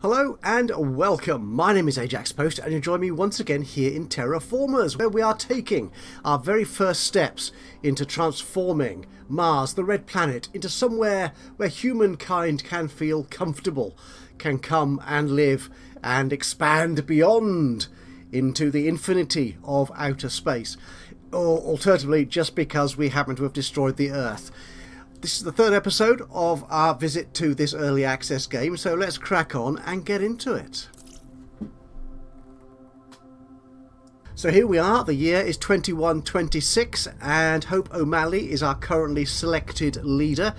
Hello and welcome. My name is Ajaxpost and you join me once again here in Terraformers, where we are taking our very first steps into transforming Mars, the red planet, into somewhere where humankind can feel comfortable, can come and live and expand beyond into the infinity of outer space, or alternatively just because we happen to have destroyed the Earth. This is the third episode of our visit to this early access game, so let's crack on and get into it. So here we are, the year is 2126 and Hope O'Malley is our currently selected leader.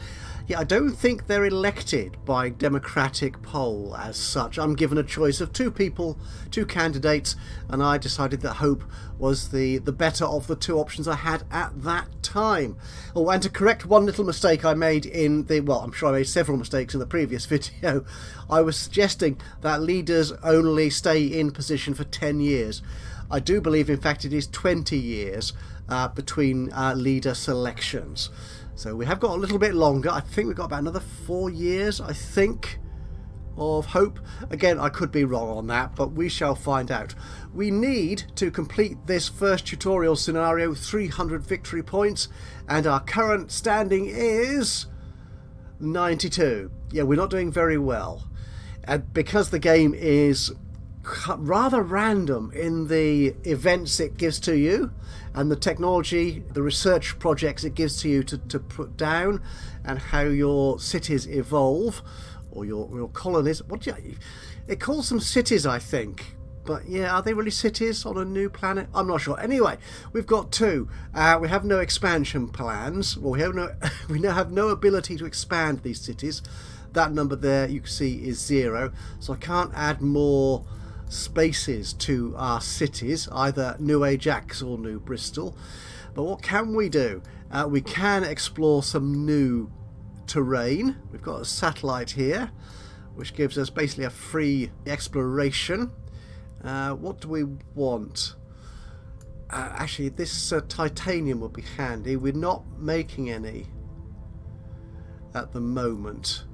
Yeah, I don't think they're elected by democratic poll as such. I'm given a choice of two people, two candidates, and I decided that Hope was the better of the two options I had at that time. Oh, and to correct one little mistake I made in the, well, I'm sure I made several mistakes in the previous video. I was suggesting that leaders only stay in position for 10 years. I do believe, in fact, it is 20 years between leader selections. So we have got a little bit longer. I think we've got about another 4 years, I think, of Hope. Again, I could be wrong on that, but we shall find out. We need to complete this first tutorial scenario 300 victory points, and our current standing is 92. Yeah, we're not doing very well. And because the game is rather random in the events it gives to you and the technology, the research projects it gives to you to put down, and how your cities evolve, or your colonies. It calls them cities, I think, but yeah, are they really cities on a new planet? I'm not sure. Anyway, we've got two. We have no expansion plans. Well, we now have no ability to expand these cities. That number there you can see is 0, so I can't add more spaces to our cities, either New Ajax or New Bristol. But what can we do? We can explore some new terrain. We've got a satellite here which gives us basically a free exploration. What do we want? Actually, this titanium would be handy. We're not making any at the moment.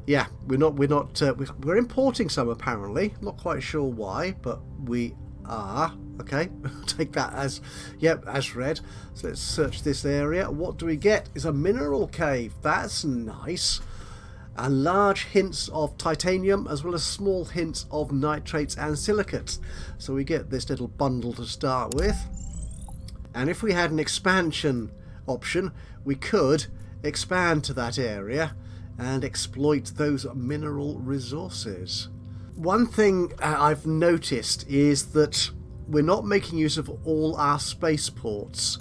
Yeah, we're importing some apparently. Not quite sure why, but we are. Okay, take that as, yep, as read. So let's search this area. What do we get? Is a mineral cave. That's nice. And large hints of titanium, as well as small hints of nitrates and silicates. So we get this little bundle to start with. And if we had an expansion option, we could expand to that area and exploit those mineral resources. One thing I've noticed is that we're not making use of all our spaceports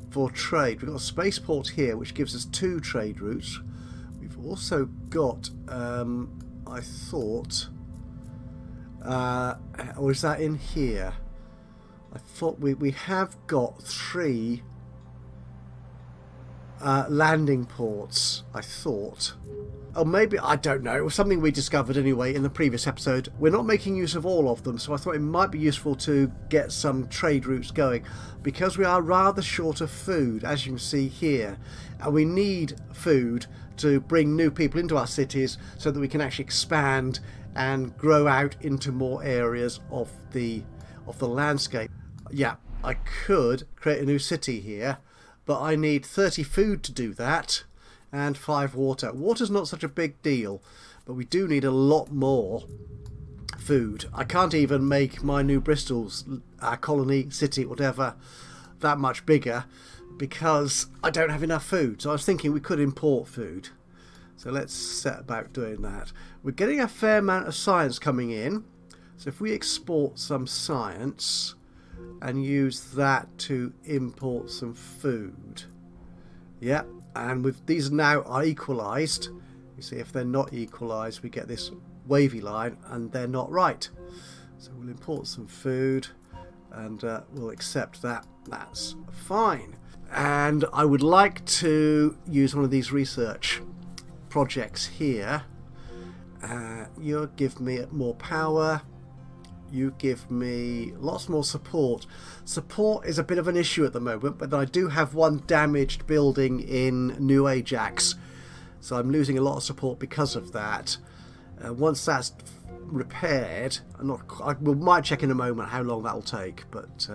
for trade. We've got a spaceport here which gives us 2 trade routes. We've also got, I thought, or is that in here? I thought we have got 3 landing ports, I thought. Or maybe, I don't know, it was something we discovered anyway in the previous episode. We're not making use of all of them, so I thought it might be useful to get some trade routes going, because we are rather short of food, as you can see here, and we need food to bring new people into our cities so that we can actually expand and grow out into more areas of the landscape. Yeah, I could create a new city here, but I need 30 food to do that, and 5 water. Water's not such a big deal, but we do need a lot more food. I can't even make my New Bristol's colony, city, whatever, that much bigger, because I don't have enough food. So I was thinking we could import food. So let's set about doing that. We're getting a fair amount of science coming in, so if we export some science and use that to import some food. Yeah, and with these now are equalized. You see, if they're not equalized, we get this wavy line, and they're not right. So we'll import some food, and we'll accept that. That's fine. And I would like to use one of these research projects here. You'll give me more power. You give me lots more support. Support is a bit of an issue at the moment, but I do have one damaged building in New Ajax, so I'm losing a lot of support because of that. Once that's repaired, we might check in a moment how long that'll take, but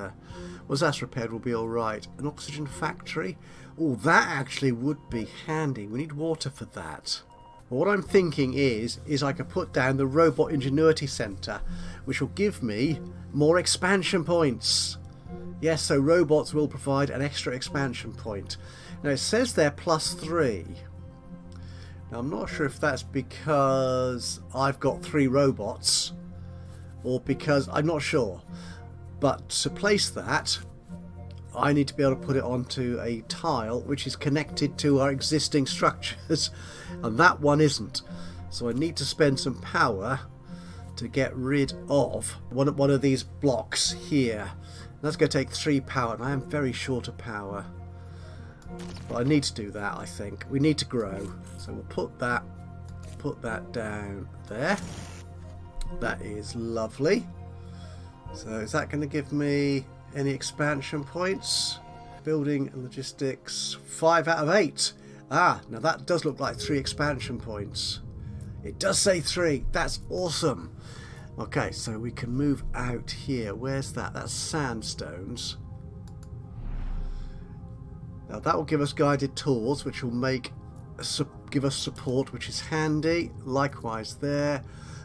once that's repaired we'll be alright. An oxygen factory? Oh, that actually would be handy. We need water for that. But what I'm thinking is I could put down the Robot Ingenuity Centre, which will give me more expansion points. Yes, so robots will provide an extra expansion point. Now it says they're +3. Now I'm not sure if that's because I've got 3 robots or because I'm not sure. But to place that, I need to be able to put it onto a tile which is connected to our existing structures, and that one isn't. So I need to spend some power to get rid of one of these blocks here. That's going to take 3 power, and I am very short of power. But I need to do that, I think. We need to grow. So we'll put that down there. That is lovely. So is that going to give me any expansion points? Building and logistics, 5 out of 8. Ah, now that does look like 3 expansion points. It does say 3. That's awesome. Okay, so we can move out here. Where's that? That's sandstones. Now that will give us guided tours, which will give us support, which is handy. Likewise there.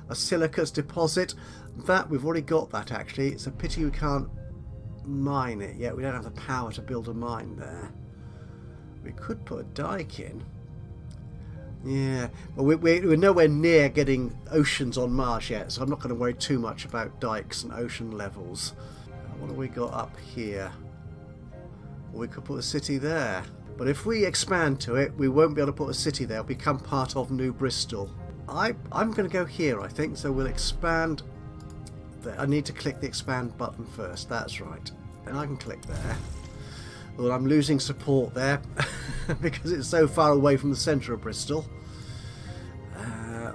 A silicates deposit. That, we've already got that actually. It's a pity we can't mine it yet. We don't have the power to build a mine there. We could put a dike in. Yeah, but we're nowhere near getting oceans on Mars yet, so I'm not going to worry too much about dikes and ocean levels. What have we got up here? Well, we could put a city there. But if we expand to it, we won't be able to put a city there. It'll become part of New Bristol. I'm going to go here, I think, so we'll expand. I need to click the expand button first. That's right. And I can click there. Well, I'm losing support there because it's so far away from the centre of Bristol.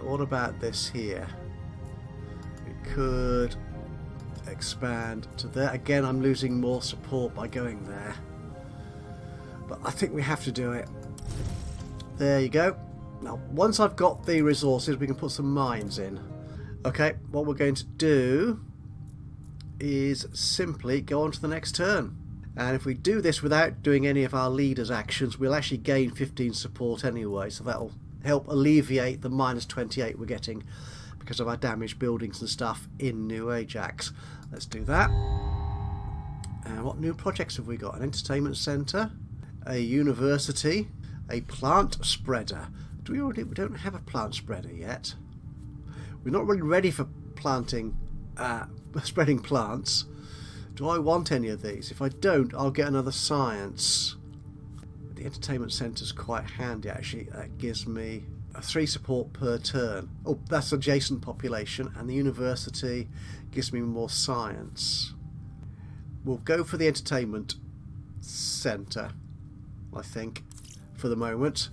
What about this here? We could expand to there. Again, I'm losing more support by going there. But I think we have to do it. There you go. Now, once I've got the resources, we can put some mines in. Okay, what we're going to do is simply go on to the next turn. And if we do this without doing any of our leaders' actions, we'll actually gain 15 support anyway, so that'll help alleviate the -28 we're getting because of our damaged buildings and stuff in New Ajax. Let's do that. And what new projects have we got? An entertainment centre, a university, a plant spreader. We don't have a plant spreader yet. We're not really ready for planting, spreading plants. Do I want any of these? If I don't, I'll get another science. The entertainment centre's quite handy actually. That gives me a 3 support per turn. Oh, that's adjacent population, and the university gives me more science. We'll go for the entertainment centre, I think, for the moment.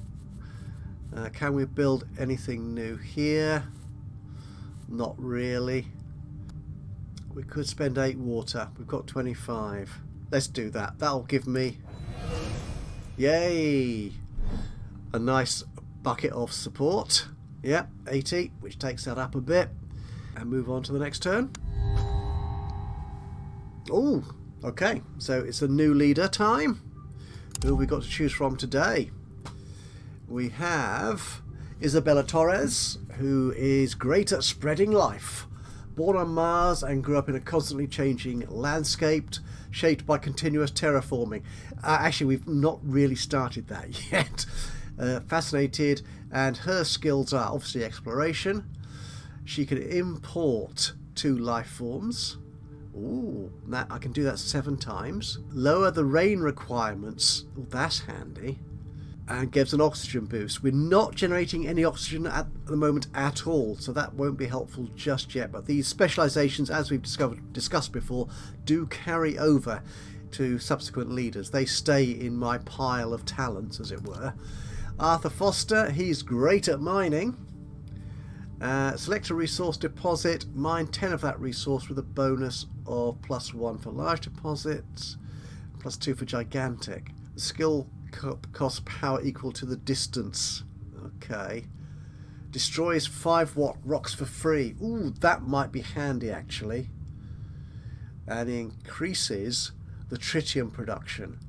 Can we build anything new here? Not really. We could spend 8 water. We've got 25. Let's do that. That'll give me, yay, a nice bucket of support. Yep, 80, which takes that up a bit. And move on to the next turn. Oh, okay. So it's a new leader time. Who have we got to choose from today? We have Isabella Torres, who is great at spreading life. Born on Mars and grew up in a constantly changing landscape shaped by continuous terraforming. Actually, we've not really started that yet. Fascinated, and her skills are obviously exploration. She can import 2 life forms. Ooh, that I can do that 7 times. Lower the rain requirements. Oh, that's handy. And gives an oxygen boost. We're not generating any oxygen at the moment at all, so that won't be helpful just yet. But these specializations, as we've discussed before, do carry over to subsequent leaders. They stay in my pile of talents, as it were. Arthur Foster, he's great at mining. Select a resource deposit, mine 10 of that resource with a bonus of +1 for large deposits, +2 for gigantic. The skill costs power equal to the distance. Okay. Destroys 5 rocks for free. Ooh, that might be handy actually. And increases the tritium production.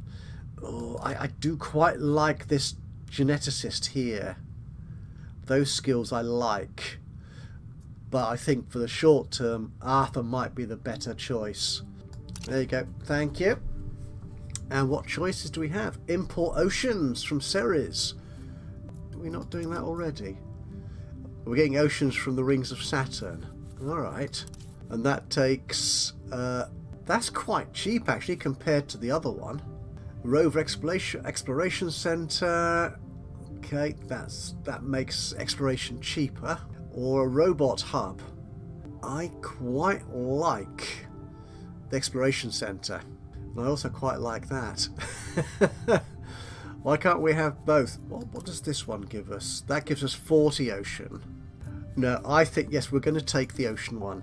Oh, I do quite like this geneticist here. Those skills I like. But I think for the short term, Arthur might be the better choice. There you go. Thank you. And what choices do we have? Import oceans from Ceres. Are we not doing that already? We're getting oceans from the rings of Saturn. Alright. And that takes... that's quite cheap actually compared to the other one. Rover Exploration Center. Okay, that makes exploration cheaper. Or a robot hub. I quite like the Exploration Center. And I also quite like that. Why can't we have both? What does this one give us? That gives us 40 ocean. No, I think, yes, we're going to take the ocean one.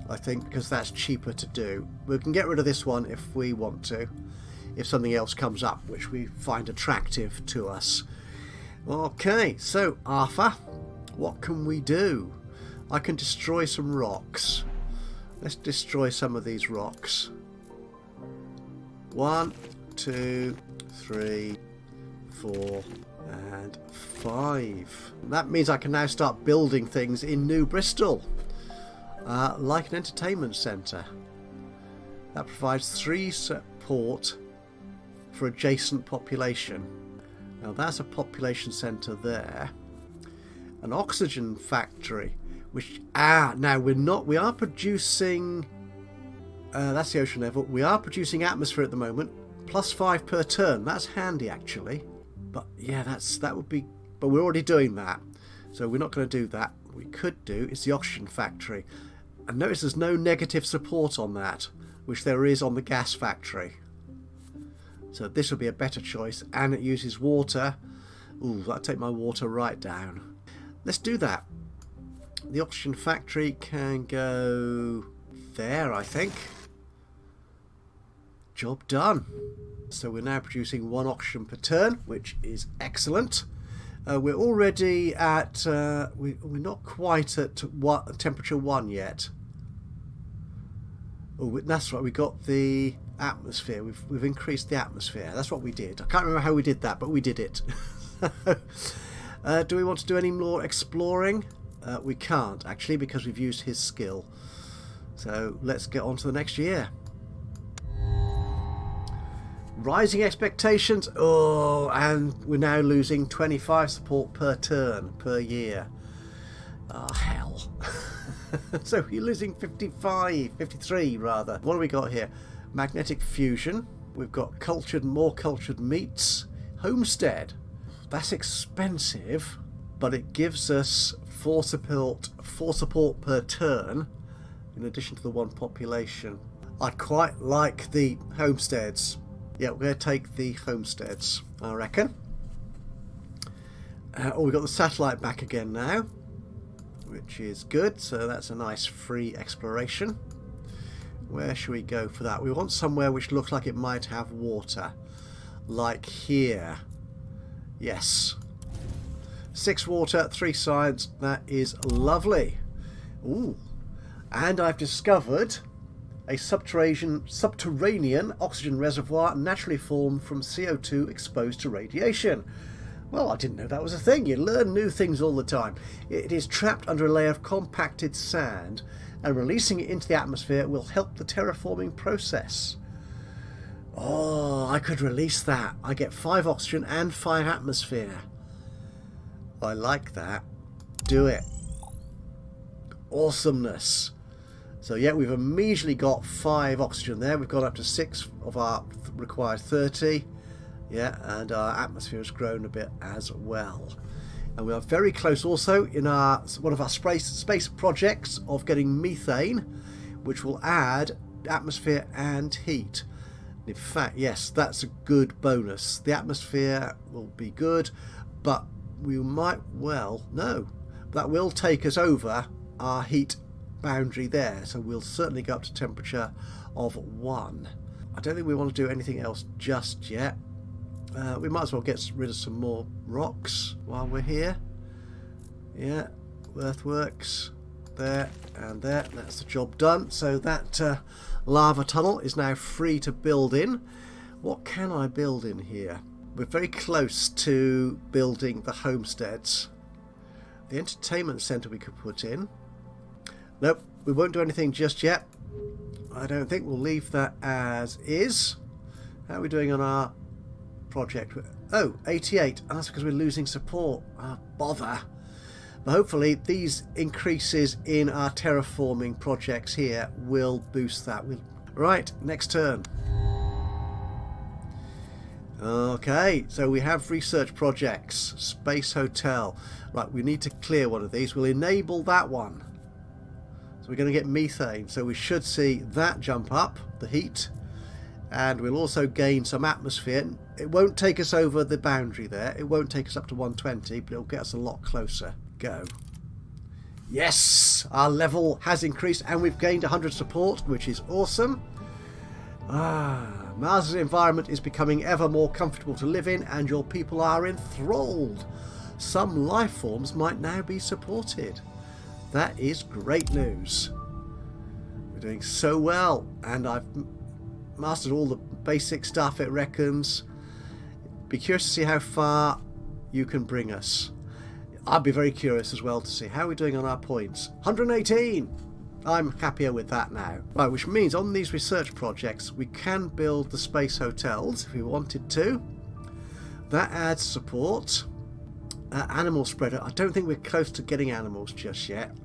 I think because that's cheaper to do. We can get rid of this one if we want to. If something else comes up which we find attractive to us. Okay, so Arthur, what can we do? I can destroy some rocks. Let's destroy some of these rocks. 1, 2, 3, 4, and 5. That means I can now start building things in New Bristol. Like an entertainment centre. That provides 3 support for adjacent population. Now that's a population centre there. An oxygen factory, which now we are producing. That's the ocean level. We are producing atmosphere at the moment, +5 per turn. That's handy actually. But yeah, that would be. But we're already doing that, so we're not going to do that. What we could do is the oxygen factory. And notice there's no negative support on that, which there is on the gas factory. So this would be a better choice, and it uses water. Ooh, that'll take my water right down. Let's do that. The oxygen factory can go there, I think. Job done. So we're now producing 1 oxygen per turn, which is excellent. We're already at... we're not quite at temperature 1 yet. Oh, that's right, we got the atmosphere. We've increased the atmosphere. That's what we did. I can't remember how we did that, but we did it. Do we want to do any more exploring? We can't, actually, because we've used his skill. So let's get on to the next year. Rising expectations. Oh, and we're now losing 25 support per turn, per year. Oh, hell. So you're losing 53 rather. What do we got here? Magnetic fusion. We've got more cultured meats. Homestead. That's expensive, but it gives us 4 support per turn, in addition to the 1 population. I quite like the homesteads. Yeah, we're going to take the homesteads, I reckon. We've got the satellite back again now, which is good. So that's a nice free exploration. Where should we go for that? We want somewhere which looks like it might have water, like here. Yes. 6 water, 3 science. That is lovely. Ooh. And I've discovered a subterranean oxygen reservoir naturally formed from CO2 exposed to radiation. Well, I didn't know that was a thing. You learn new things all the time. It is trapped under a layer of compacted sand, and releasing it into the atmosphere will help the terraforming process. Oh, I could release that. I get 5 oxygen and 5 atmosphere. I like that. Do it. Awesomeness. So yeah, we've immediately got 5 oxygen there. We've gone up to 6 of our required 30. Yeah, and our atmosphere has grown a bit as well. And we are very close also in one of our space projects of getting methane, which will add atmosphere and heat. In fact, yes, that's a good bonus. The atmosphere will be good, but we might no, that will take us over our heat boundary there, so we'll certainly go up to temperature of 1. I don't think we want to do anything else just yet. We might as well get rid of some more rocks while we're here. Yeah, earthworks there and there. That's the job done. So that lava tunnel is now free to build in. What can I build in here? We're very close to building the homesteads. The entertainment centre we could put in. Nope, we won't do anything just yet. I don't think. We'll leave that as is. How are we doing on our project? Oh, 88. Oh, that's because we're losing support. Ah, bother. But hopefully these increases in our terraforming projects here will boost that. Right, next turn. Okay, so we have research projects. Space Hotel. Right, we need to clear one of these. We'll enable that one. So we're going to get methane. So we should see that jump up, the heat. And we'll also gain some atmosphere. It won't take us over the boundary there. It won't take us up to 120, but it'll get us a lot closer. Go. Yes! Our level has increased and we've gained 100 support, which is awesome. Mars' environment is becoming ever more comfortable to live in and your people are enthralled. Some life forms might now be supported. That is great news. We're doing so well and I've mastered all the basic stuff, it reckons. Be curious to see how far you can bring us. I'd be very curious as well to see how we're doing on our points. 118! I'm happier with that now. Right, which means on these research projects we can build the space hotels if we wanted to. That adds support. Animal spreader. I don't think we're close to getting animals just yet.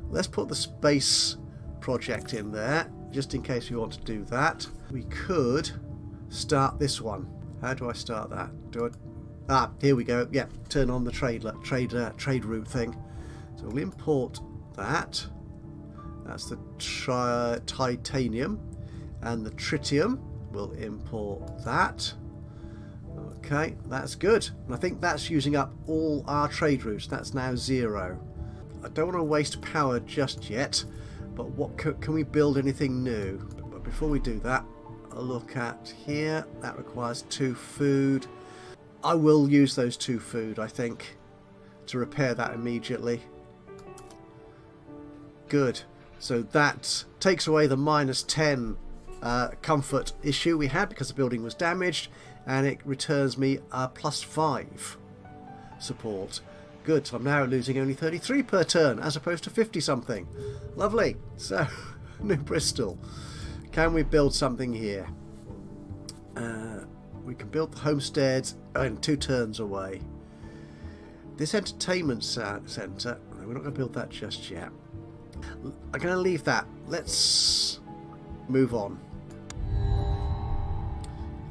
Let's put the space project in there just in case we want to do that. We could start this one. How do I start that? Here we go. Yeah, turn on the trade route thing. So we'll import that. That's the titanium and the tritium. We'll import that. Okay, that's good. And I think that's using up all our trade routes. That's now 0. I don't want to waste power just yet, but what can we build anything new? But before we do that, I'll look at here. That requires 2 food. I will use those 2 food, I think, to repair that immediately. Good. So that takes away the -10 comfort issue we had because the building was damaged, and it returns me a +5 support. Good. So I'm now losing only 33 per turn as opposed to 50 something. Lovely. So New Bristol. Can we build something here? We can build the homesteads in 2 turns away. This entertainment centre, we're not going to build that just yet. I'm going to leave that. Let's move on.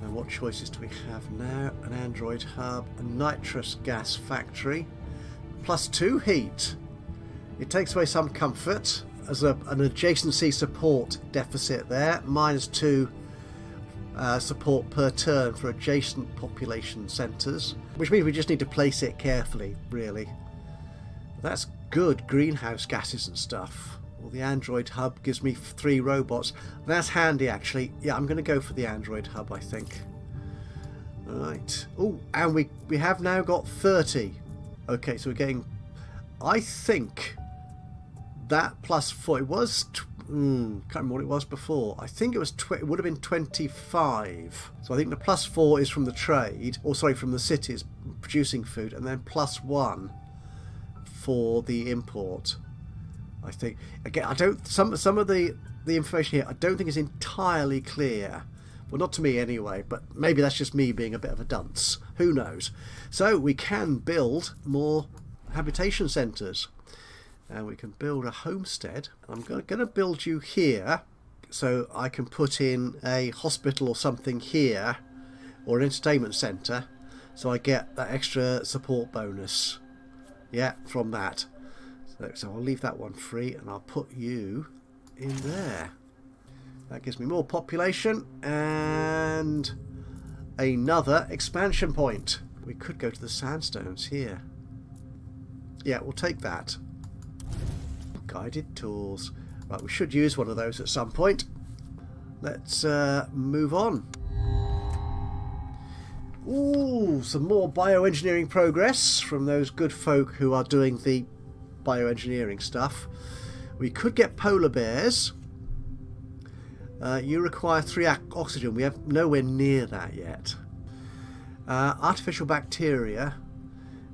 Now what choices do we have now? An android hub, a nitrous gas factory, +2 heat. It takes away some comfort as an adjacency support deficit there. -2 support per turn for adjacent population centres, which means we just need to place it carefully, really. That's good. Greenhouse gases and stuff. Well, the android hub gives me 3 robots. That's handy, actually. Yeah, I'm going to go for the android hub, I think. Right. Oh, and we have now got 30. Okay, so we're getting... I think that +4... It was... can't remember what it was before. I think it was it would have been 25. So I think the +4 is from the trade, or sorry, from the cities producing food, and then +1 for the import. I think again, I don't. Some of the information here I don't think is entirely clear. Well, not to me anyway. But maybe that's just me being a bit of a dunce. Who knows? So we can build more habitation centres. And we can build a homestead. I'm going to build you here so I can put in a hospital or something here, or an entertainment centre, so I get that extra support bonus. Yeah, from that. So I'll leave that one free and I'll put you in there. That gives me more population and another expansion point. We could go to the sandstones here. Yeah, we'll take that. Guided tools. Right, we should use one of those at some point. Let's move on. Ooh, some more bioengineering progress from those good folk who are doing the bioengineering stuff. We could get polar bears. You require 3 oxygen. We have nowhere near that yet. Artificial bacteria.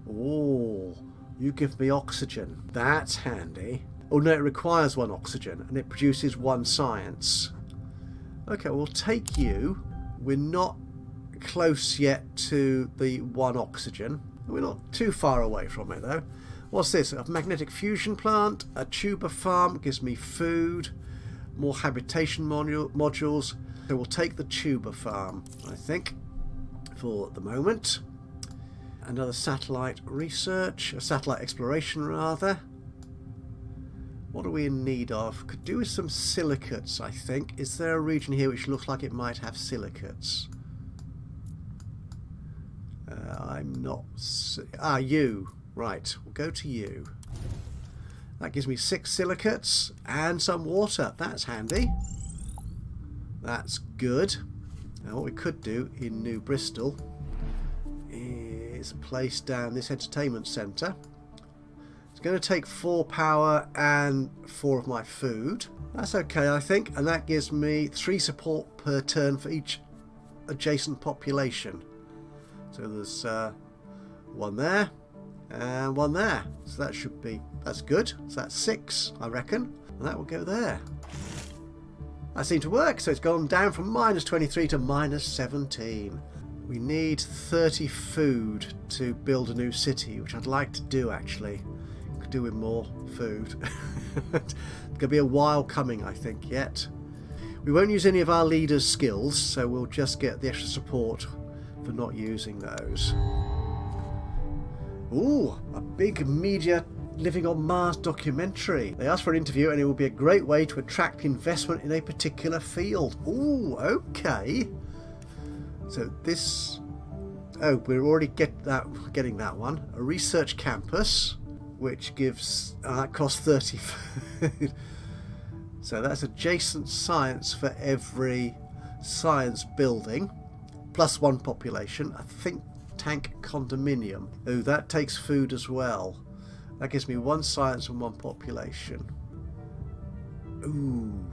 Oh, you give me oxygen. That's handy. Oh no, it requires 1 oxygen and it produces 1 science. Okay, we'll take you. We're not close yet to the 1 oxygen. We're not too far away from it though. What's this? A magnetic fusion plant, a tuber farm, gives me food, more habitation modules. So we'll take the tuber farm, I think, for the moment. Another satellite research, a satellite exploration rather. What are we in need of? Could do with some silicates, I think. Is there a region here which looks like it might have silicates? I'm not... you. Right, we'll go to you. That gives me 6 silicates and some water. That's handy. That's good. Now what we could do in New Bristol is place down this entertainment centre. It's going to take 4 power and 4 of my food. That's okay, I think, and that gives me 3 support per turn for each adjacent population. So there's 1 there and 1 there. So that should be, that's good. So that's 6, I reckon, and that will go there. That seemed to work, so it's gone down from -23 to -17. We need 30 food to build a new city, which I'd like to do actually. Could do with more food. It's going to be a while coming, I think, yet. We won't use any of our leaders' skills, so we'll just get the extra support for not using those. Ooh, a big media Living on Mars documentary. They asked for an interview and it will be a great way to attract investment in a particular field. Ooh, okay. So this... Oh, we're already getting that one. A research campus, which gives... that costs 30 food. So that's adjacent science for every science building. Plus 1 population. A think tank condominium. Oh, that takes food as well. That gives me 1 science and 1 population. Ooh.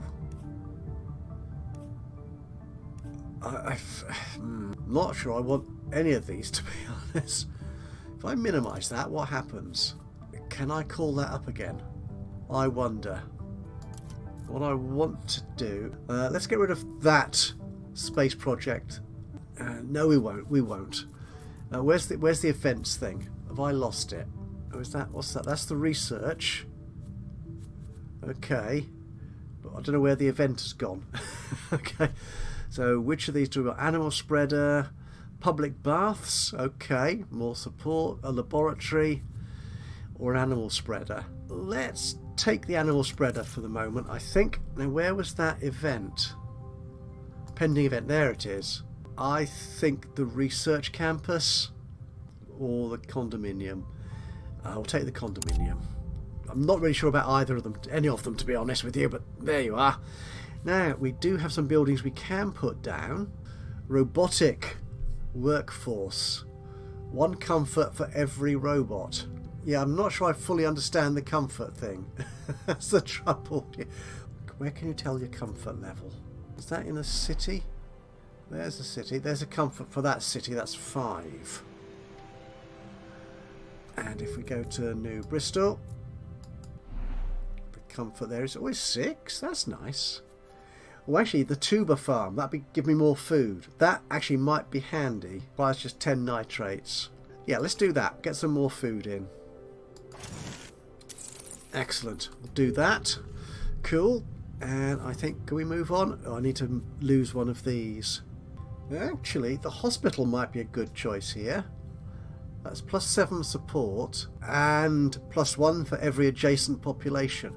I'm not sure I want any of these, to be honest. If I minimise that, what happens? Can I call that up again? I wonder. What I want to do... let's get rid of that space project. No, we won't. We won't. Where's the events thing? Have I lost it? Oh, is that, what's that? That's the research. Okay. But I don't know where the event has gone. Okay. So which of these do we got? Animal spreader, public baths. Okay. More support, a laboratory, or an animal spreader. Let's take the animal spreader for the moment, I think. Now, where was that event? Pending event. There it is. I think the research campus or the condominium. I'll take the condominium. I'm not really sure about either of them, any of them, to be honest with you, but there you are. Now, we do have some buildings we can put down. Robotic workforce. 1 comfort for every robot. Yeah, I'm not sure I fully understand the comfort thing. That's the trouble. Where can you tell your comfort level? Is that in a city? There's a city. There's a comfort for that city. That's 5. And if we go to New Bristol, the comfort there is always 6. That's nice. Well, actually, the tuber farm, that'd give me more food. That actually might be handy. Requires just 10 nitrates. Yeah, let's do that. Get some more food in. Excellent. We'll do that. Cool. And I think, can we move on? Oh, I need to lose one of these. Actually, the hospital might be a good choice here. That's plus 7 support and plus 1 for every adjacent population.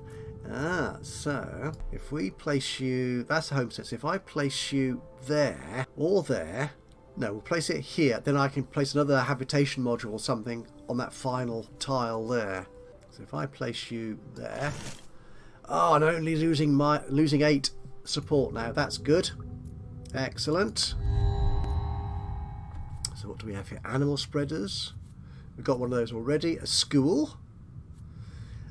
So if we place you, that's a homestead. So if I place you there or there, no, we'll place it here. Then I can place another habitation module or something on that final tile there. So if I place you there, oh, I'm only losing 8 support now. That's good. Excellent. So what do we have here? Animal spreaders. We've got one of those already. A school.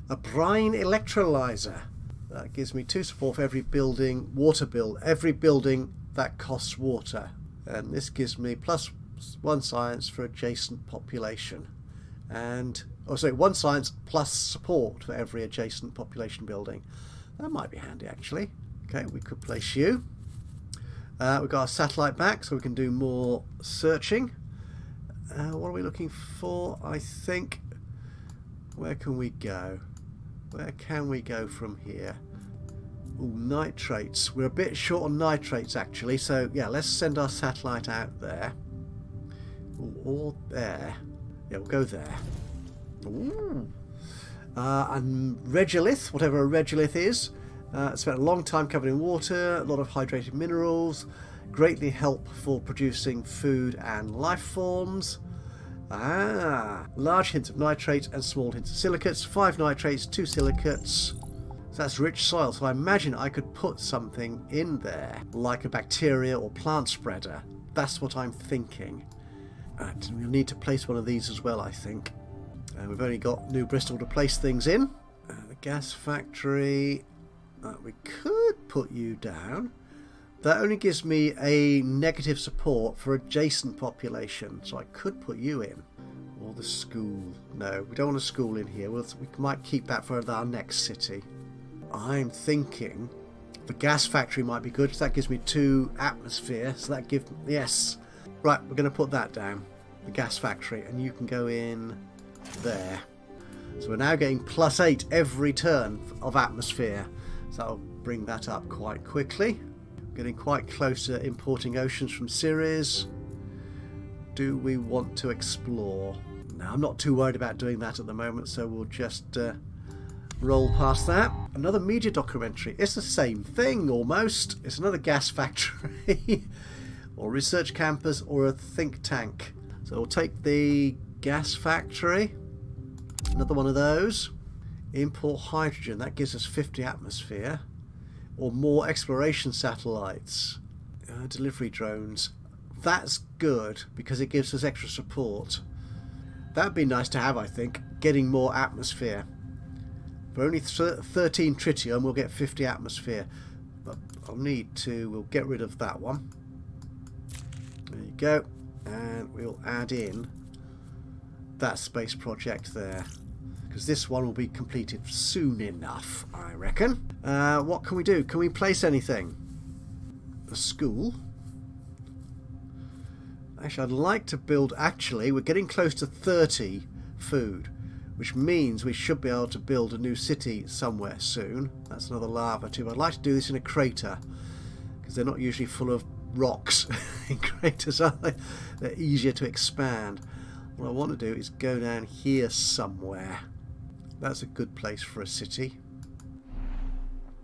A brine electrolyzer. That gives me 2 support for every building, water bill, every building that costs water. And this gives me +1 science for adjacent population. And, 1 science plus support for every adjacent population building. That might be handy, actually. Okay, we could place you. We've got our satellite back, so we can do more searching. What are we looking for? I think... Where can we go? Where can we go from here? Ooh, nitrates. We're a bit short on nitrates, actually. So, yeah, let's send our satellite out there. Ooh, or there. Yeah, we'll go there. Ooh. And regolith, whatever a regolith is. Spent a long time covered in water, a lot of hydrated minerals, greatly help for producing food and life forms. Large hints of nitrates and small hints of silicates. 5 nitrates, 2 silicates. So that's rich soil, so I imagine I could put something in there, like a bacteria or plant spreader. That's what I'm thinking. We'll need to place one of these as well, I think. We've only got New Bristol to place things in. The gas factory... we could put you down. That only gives me a negative support for adjacent population, so I could put you in. Or the school. No, we don't want a school in here. We might keep that for our next city. I'm thinking the gas factory might be good, because that gives me 2 atmosphere. So that gives... Yes. Right, we're going to put that down. The gas factory. And you can go in there. So we're now getting +8 every turn of atmosphere. So I'll bring that up quite quickly. Getting quite close to importing oceans from Ceres. Do we want to explore? No, I'm not too worried about doing that at the moment, so we'll just roll past that. Another media documentary. It's the same thing, almost. It's another gas factory. Or research campus, or a think tank. So we'll take the gas factory. Another one of those. Import hydrogen. That gives us 50 atmosphere. Or more exploration satellites. Delivery drones. That's good because it gives us extra support. That'd be nice to have, I think. Getting more atmosphere. For only 13 tritium we'll get 50 atmosphere. But we'll get rid of that one. There you go. And we'll add in that space project there. Because this one will be completed soon enough, I reckon. What can we do? Can we place anything? A school? Actually, I'd like to build... Actually, we're getting close to 30 food, which means we should be able to build a new city somewhere soon. That's another lava tube. I'd like to do this in a crater, because they're not usually full of rocks in craters, are they? They're easier to expand. What I want to do is go down here somewhere. That's a good place for a city.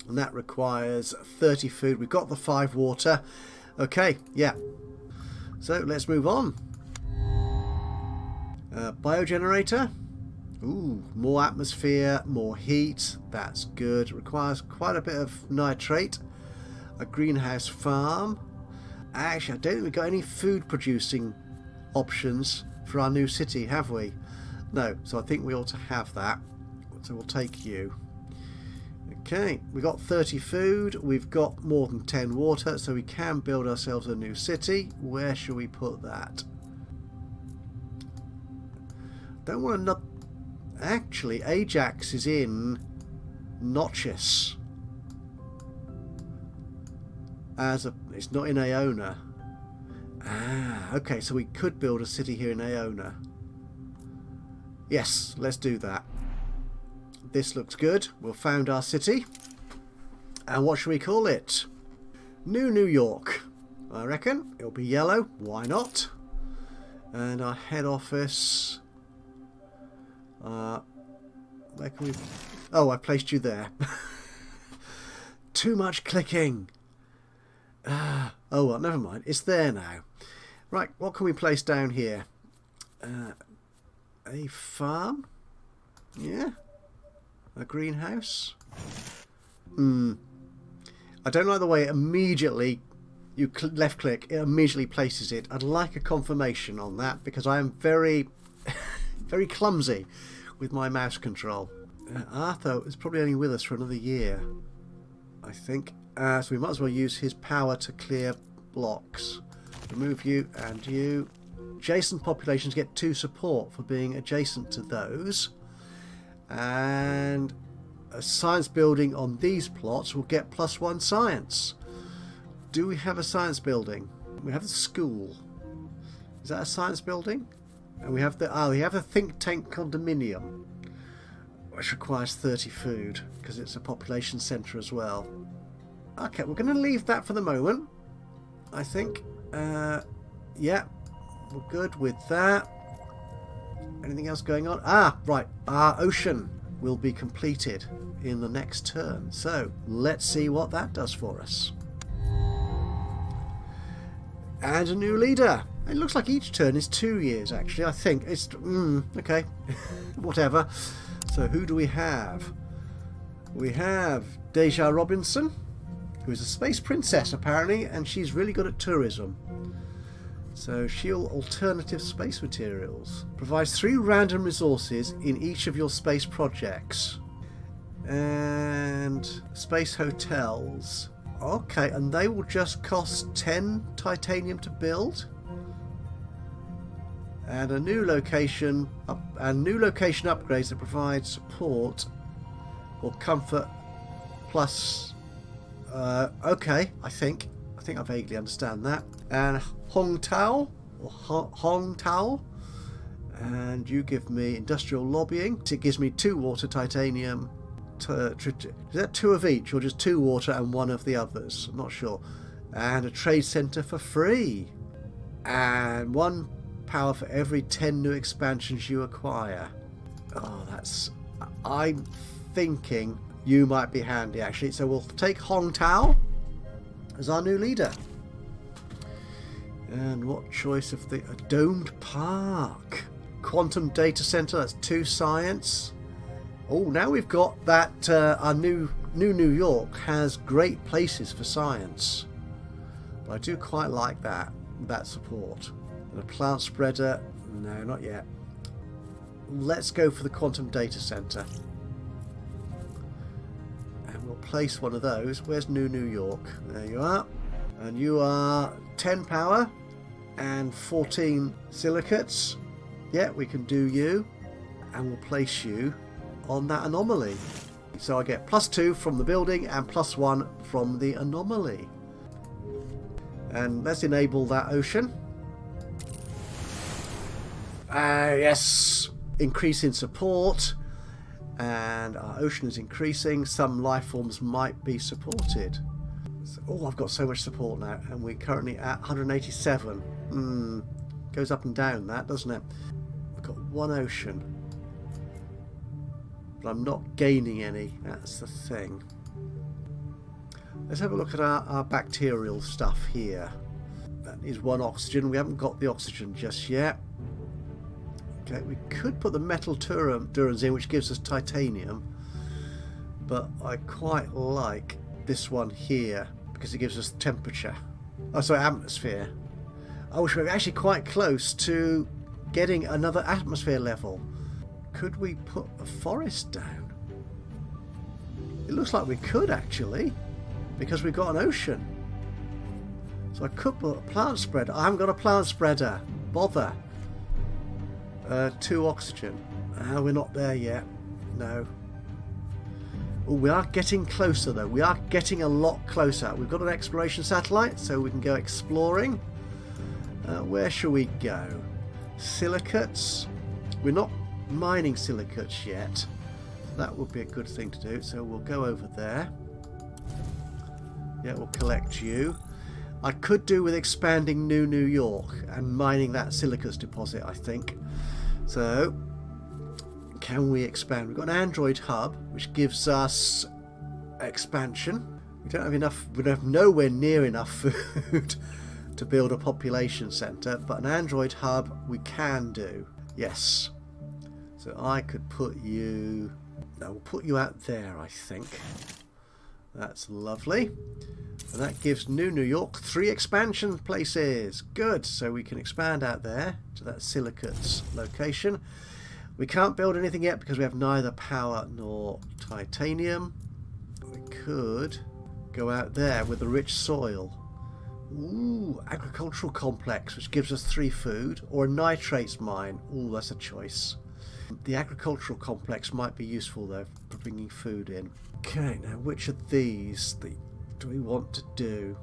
And that requires 30 food. We've got the 5 water. Okay, yeah. So let's move on. Biogenerator. Ooh, more atmosphere, more heat. That's good. It requires quite a bit of nitrate. A greenhouse farm. Actually, I don't think we've got any food producing options for our new city, have we? No, so I think we ought to have that. So we'll take you. Okay, we've got 30 food. We've got more than 10 water, so we can build ourselves a new city. Where should we put that? Don't want to not... Actually, Ajax is in Notchis. It's not in Iona. Okay, so we could build a city here in Iona. Yes, let's do that. This looks good. We'll found our city. And what should we call it? New York. I reckon. It'll be yellow. Why not? And our head office... where can we... Oh, I placed you there. Too much clicking. Oh, well, never mind. It's there now. Right, what can we place down here? A farm? Yeah. A greenhouse? I don't like the way it immediately... You left click, it immediately places it. I'd like a confirmation on that because I am very... very clumsy with my mouse control. Arthur is probably only with us for another year, I think. So we might as well use his power to clear blocks. Remove you and you. Adjacent populations get 2 support for being adjacent to those. And a science building on these plots will get +1 science. Do we have a science building? We have the school. Is that a science building? And we have the think tank condominium, which requires 30 food because it's a population centre as well. Okay, we're going to leave that for the moment, I think. Yeah, we're good with that. Anything else going on? Right. Our ocean will be completed in the next turn. So let's see what that does for us. And a new leader. It looks like each turn is 2 years, actually. I think it's okay. Whatever. So who do we have? We have Dejah Robinson, who is a space princess apparently, and she's really good at tourism. So she'll alternative space materials. Provides 3 random resources in each of your space projects. And space hotels. Okay, and they will just cost 10 titanium to build. And a new location upgrades that provide support or comfort plus okay, I think I vaguely understand that. And Hong Tao, and you give me industrial lobbying. It gives me 2 water titanium. Is that 2 of each, or just 2 water and 1 of the others? I'm not sure. And a trade centre for free, and 1 power for every 10 new expansions you acquire. Oh, I'm thinking you might be handy actually. So we'll take Hong Tao as our new leader. And what choice of a domed park, quantum data center? That's 2 science. Oh, now we've got that. Our new New York has great places for science. But I do quite like that support. And a plant spreader. No, not yet. Let's go for the quantum data center. And we'll place one of those. Where's New York? There you are. And you are 10 power and 14 silicates. Yeah, we can do you. And we'll place you on that anomaly. So I get +2 from the building and +1 from the anomaly. And let's enable that ocean. Yes, increase in support, and our ocean is increasing. Some life forms might be supported. Oh, I've got so much support now, and we're currently at 187. Goes up and down, that, doesn't it? I've got 1 ocean, but I'm not gaining any. That's the thing. Let's have a look at our bacterial stuff here. That is 1 oxygen. We haven't got the oxygen just yet. Okay, we could put the metal durans in, which gives us titanium, but I quite like this one here because it gives us temperature. Oh, sorry, atmosphere. Oh, we're actually quite close to getting another atmosphere level. Could we put a forest down? It looks like we could actually, because we've got an ocean. So I could put a plant spreader. I haven't got a plant spreader. Bother. 2 oxygen. We're not there yet. No. Oh, we are getting closer though. We are getting a lot closer. We've got an exploration satellite, so we can go exploring. Where shall we go? Silicates. We're not mining silicates yet. That would be a good thing to do. So we'll go over there. Yeah, we'll collect you. I could do with expanding New York and mining that silicates deposit, I think. So, can we expand? We've got an Android hub, which gives us expansion. We don't have enough, we don't have nowhere near enough food to build a population centre, but an Android hub we can do. Yes. So I could put you... No, we'll put you out there, I think. That's lovely. And that gives New York 3 expansion places. Good. So we can expand out there to that silicates location. We can't build anything yet because we have neither power nor titanium. We could go out there with the rich soil. Ooh, agricultural complex, which gives us 3 food, or a nitrates mine. Ooh, that's a choice. The agricultural complex might be useful though for bringing food in. Okay, now which of these do we want to do?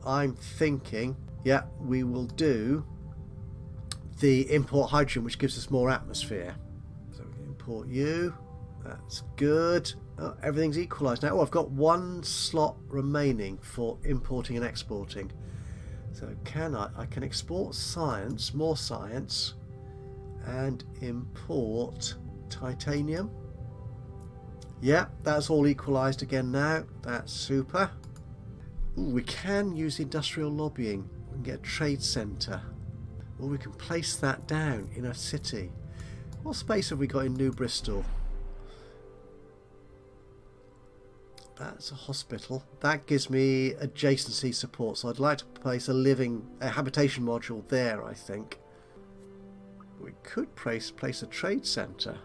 I'm thinking, yeah, we will do the import hydrogen, which gives us more atmosphere. So we can import you. That's good. Oh, everything's equalised now. Oh, I've got 1 slot remaining for importing and exporting. So can I can export science, more science, and import titanium. Yeah, that's all equalised again now. That's super. Ooh, we can use industrial lobbying. We can get a trade centre. Or we can place that down in a city. What space have we got in New Bristol? That's a hospital. That gives me adjacency support, so I'd like to place a habitation module there, I think. We could place a trade centre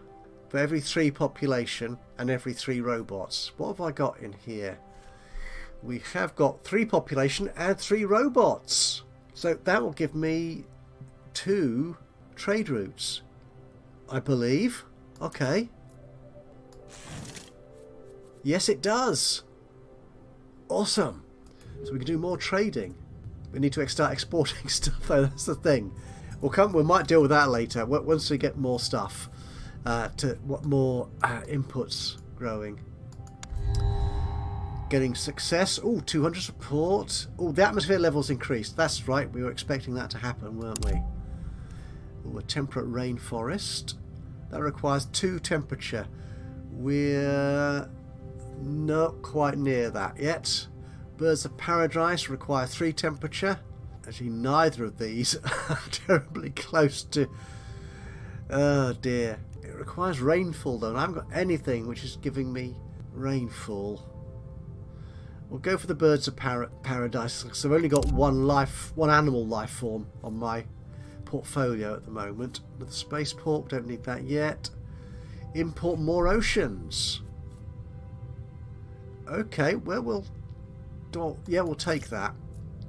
for every 3 population and every 3 robots. What have I got in here? We have got 3 population and 3 robots. So that will give me 2 trade routes, I believe. Okay. Yes, it does. Awesome. So we can do more trading. We need to start exporting stuff though, that's the thing. We might deal with that later once we get more stuff. More inputs growing. Getting success. Oh, 200 support. Oh, the atmosphere level's increased. That's right, we were expecting that to happen, weren't we? Oh, a temperate rainforest. That requires 2 temperature. We're not quite near that yet. Birds of Paradise require 3 temperature. Actually, neither of these are terribly close to... Oh dear. It requires rainfall though, and I haven't got anything which is giving me rainfall. We'll go for the Birds of Paradise because I've only got one animal life form on my portfolio at the moment. With the spaceport, don't need that yet. Import more oceans. Okay, well we'll take that.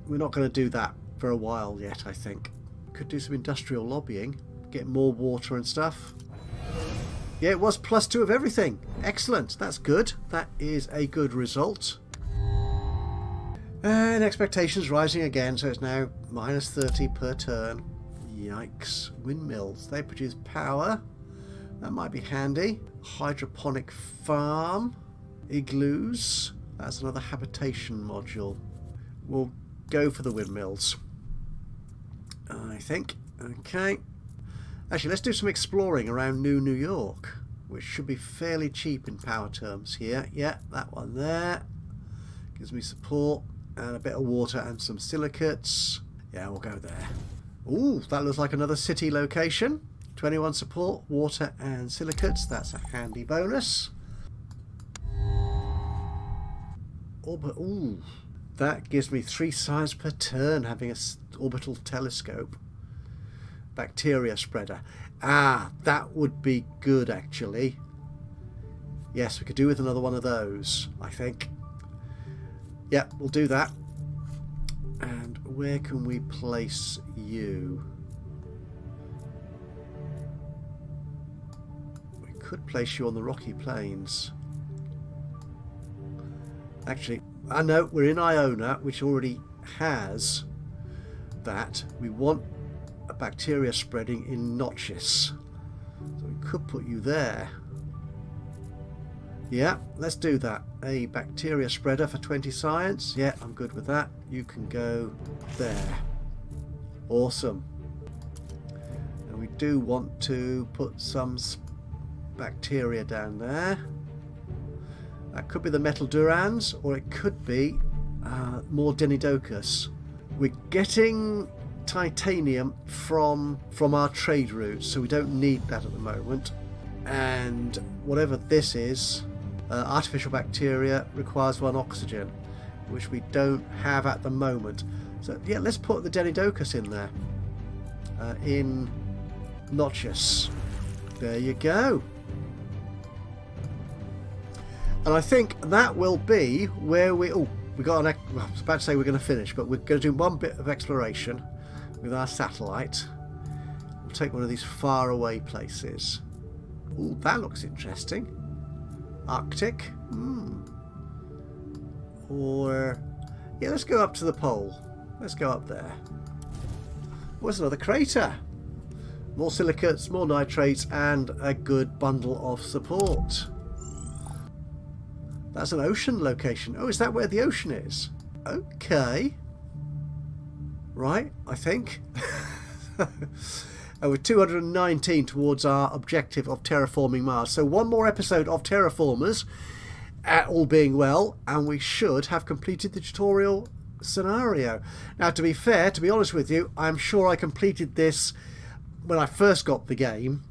We're not going to do that for a while yet, I think. Could do some industrial lobbying, get more water and stuff. Yeah, it was +2 of everything. Excellent, that's good. That is a good result. And expectations rising again, so it's now -30 per turn. Yikes. Windmills, they produce power. That might be handy. Hydroponic farm. Igloos. That's another habitation module. We'll go for the windmills, I think. Okay. Actually, let's do some exploring around New York, which should be fairly cheap in power terms here. Yeah, that one there. Gives me support and a bit of water and some silicates. Yeah, we'll go there. Ooh, that looks like another city location. 21 support, water and silicates. That's a handy bonus. Ooh, that gives me 3 science per turn, having an orbital telescope. Bacteria spreader. Ah, that would be good actually. Yes, we could do with another one of those, I think. Yep, we'll do that. And where can we place you? We could place you on the Rocky Plains. Actually, I know we're in Iona, which already has that. We want a bacteria spreading in Notches. So we could put you there. Yeah, let's do that. A bacteria spreader for 20 science. Yeah, I'm good with that. You can go there. Awesome. And we do want to put some bacteria down there. That could be the metal durans, or it could be more Denidocus. We're getting titanium from our trade routes, so we don't need that at the moment. And whatever this is, artificial bacteria requires 1 oxygen, which we don't have at the moment. So yeah, let's put the Denidocus in there, in Notches. There you go. And I think that will be where we... Oh, we got an... Well, I was about to say we're going to finish, but we're going to do one bit of exploration with our satellite. We'll take one of these faraway places. Oh, that looks interesting. Arctic. Or... Yeah, let's go up to the pole. Let's go up there. What's another crater? More silicates, more nitrates, and a good bundle of support. That's an ocean location. Oh, is that where the ocean is? Okay. Right, I think. And we're 219 towards our objective of terraforming Mars. So one more episode of Terraformers, all being well, and we should have completed the tutorial scenario. Now, to be fair, to be honest with you, I'm sure I completed this when I first got the game.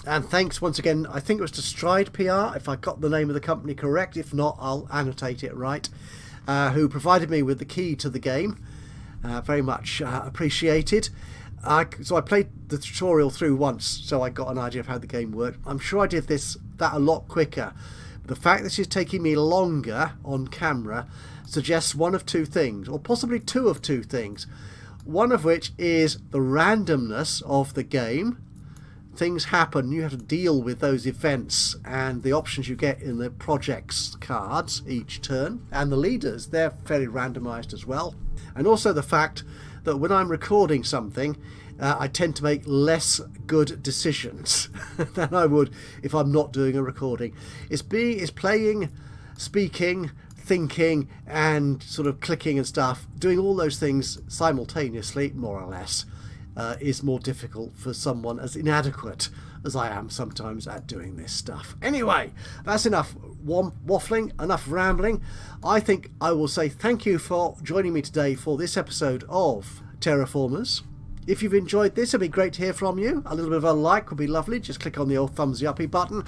And thanks once again, I think it was to Stride PR, if I got the name of the company correct. If not, I'll annotate it right. Who provided me with the key to the game. Very much appreciated. So I played the tutorial through once, so I got an idea of how the game worked. I'm sure I did that a lot quicker. But the fact that this is taking me longer on camera suggests one of two things, or possibly two of two things. One of which is the randomness of the game. Things happen, you have to deal with those events and the options you get in the projects cards each turn. And the leaders, they're fairly randomized as well. And also the fact that when I'm recording something, I tend to make less good decisions than I would if I'm not doing a recording. It's playing, speaking, thinking, and sort of clicking and stuff. Doing all those things simultaneously, more or less, is more difficult for someone as inadequate as I am sometimes at doing this stuff. Anyway, that's enough waffling, enough rambling. I think I will say thank you for joining me today for this episode of Terraformers. If you've enjoyed this, it'd be great to hear from you. A little bit of a like would be lovely. Just click on the old thumbsy uppy button.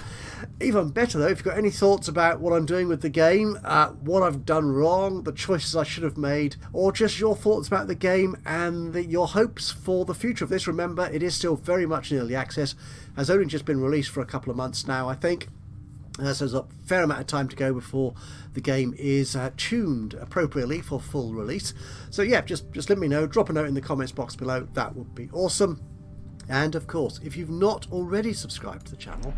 Even better though, if you've got any thoughts about what I'm doing with the game, what I've done wrong, the choices I should have made, or just your thoughts about the game and your hopes for the future of this. Remember, it is still very much in early access. Has only just been released for a couple of months now, I think. So there's a fair amount of time to go before the game is tuned appropriately for full release. So yeah, just let me know. Drop a note in the comments box below. That would be awesome. And of course, if you've not already subscribed to the channel,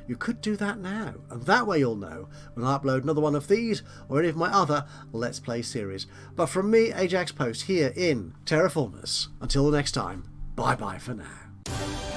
you could do that now. And that way you'll know when I upload another one of these or any of my other Let's Play series. But from me, Ajaxpost, here in Terraformers. Until the next time, bye-bye for now.